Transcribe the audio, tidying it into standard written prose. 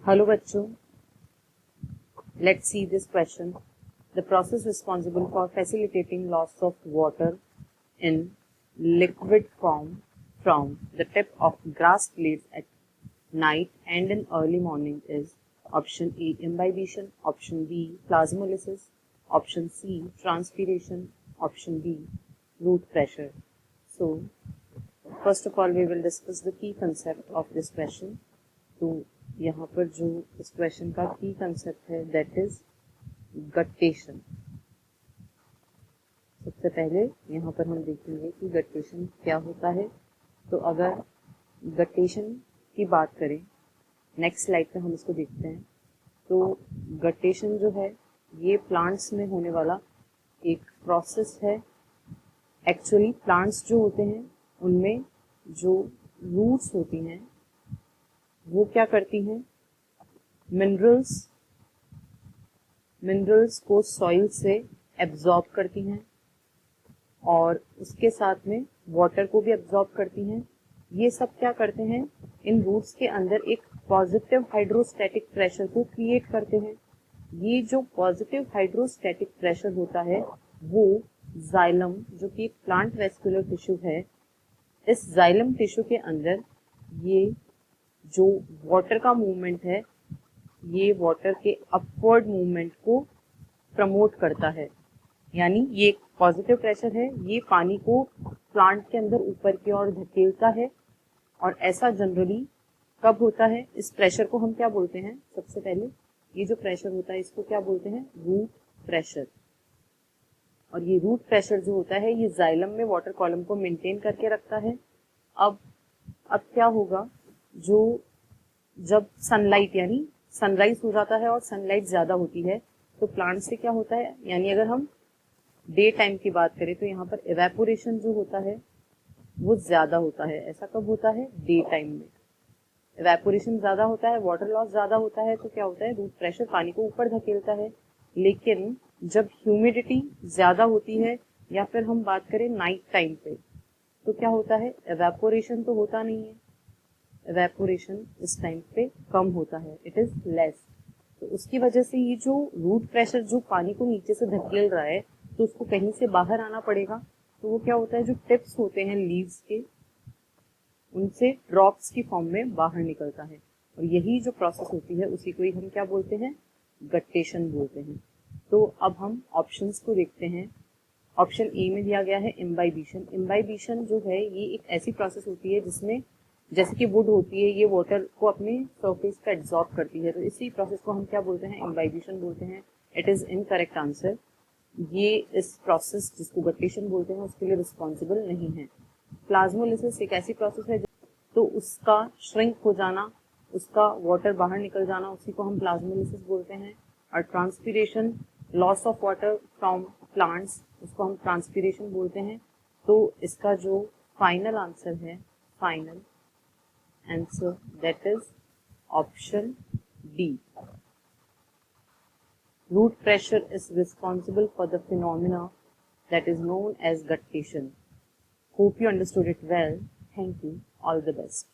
Hello बच्चों, let's see this question. The process responsible for facilitating loss of water in liquid form from the tip of grass blades at night and in early morning is option A imbibition, option B plasmolysis, option C transpiration, option D root pressure. So first of all we will discuss the key concept of this question. तो यहाँ पर जो इस question का की concept है that is गट्टेशन। सबसे पहले यहाँ पर हम देखेंगे कि गट्टेशन क्या होता है। तो अगर गट्टेशन की बात करें, नेक्स्ट स्लाइड पे हम इसको देखते हैं। तो गट्टेशन जो है ये प्लांट्स में होने वाला एक प्रोसेस है। एक्चुअली प्लांट्स जो होते हैं उनमें जो रूट्स होती हैं वो क्या करती हैं, मिनरल्स को सॉइल से एब्जॉर्ब करती हैं और उसके साथ में वाटर को भी एब्जॉर्ब करती हैं। ये सब क्या करते हैं, इन रूट्स के अंदर एक पॉजिटिव हाइड्रोस्टैटिक प्रेशर को क्रिएट करते हैं। ये जो पॉजिटिव हाइड्रोस्टैटिक प्रेशर होता है वो जाइलम, जो कि एक प्लांट वेस्कुलर टिश्यू है, इस जाइलम टिश्यू के अंदर ये जो वाटर का मूवमेंट है ये वाटर के अपवर्ड मूवमेंट को प्रमोट करता है। यानी ये एक पॉजिटिव प्रेशर है, ये पानी को प्लांट के अंदर ऊपर की ओर धकेलता है। और ऐसा जनरली कब होता है, इस प्रेशर को हम क्या बोलते हैं, सबसे पहले ये जो प्रेशर होता है इसको क्या बोलते हैं, रूट प्रेशर। और ये रूट प्रेशर जो होता है ये जाइलम में वाटर कॉलम को मेंटेन करके रखता है। अब क्या होगा, जो जब सनलाइट यानी सनराइज हो जाता है और सनलाइट ज्यादा होती है तो प्लांट से क्या होता है, यानी अगर हम डे टाइम की बात करें तो यहाँ पर इवेपोरेशन जो होता है वो ज्यादा होता है। ऐसा कब होता है, डे टाइम में इवेपोरेशन ज्यादा होता है, वाटर लॉस ज्यादा होता है, तो क्या होता है, रूट प्रेशर पानी को ऊपर धकेलता है। लेकिन जब ह्यूमिडिटी ज्यादा होती है या फिर हम बात करें नाइट टाइम पे, तो क्या होता है, इवेपोरेशन तो होता नहीं है, इवेपोरेशन इस टाइम पे कम होता है, इट इज लेस। तो उसकी वजह से ये जो रूट प्रेशर जो पानी को नीचे से धकेल रहा है तो उसको कहीं से बाहर आना पड़ेगा। तो वो क्या होता है, जो टिप्स होते हैं लीव्स के उनसे ड्रॉप्स की फॉर्म में बाहर निकलता है। और यही जो प्रोसेस होती है उसी को ही हम क्या बोलते हैं, गट्टेशन बोलते हैं। तो अब हम ऑप्शंस को देखते हैं। ऑप्शन ए में दिया गया है इम्बाइबिशन। इम्बाइबिशन जो है ये एक ऐसी प्रोसेस होती है जिसमें जैसे कि वुड होती है ये वाटर को अपने सरफेस पे एब्जॉर्ब करती है, तो इसी प्रोसेस को हम क्या बोलते हैं, इम्बाइबिशन बोलते हैं। It is incorrect answer. ये इस प्रोसेस जिसको गट्टेशन बोलते हैं उसके लिए रिस्पॉन्सिबल नहीं है। प्लाज्मोलिसिस एक ऐसी प्रोसेस है तो उसका श्रिंक हो जाना, उसका वाटर बाहर निकल जाना, उसी को हम प्लाज्मोलिसिस बोलते हैं। और transpiration, loss of water from plants, उसको हम ट्रांसपीरेशन बोलते हैं। तो इसका जो फाइनल आंसर है, final answer, that is option D. Root pressure is responsible for the phenomena that is known as guttation. Hope you understood it well. Thank you. All the best.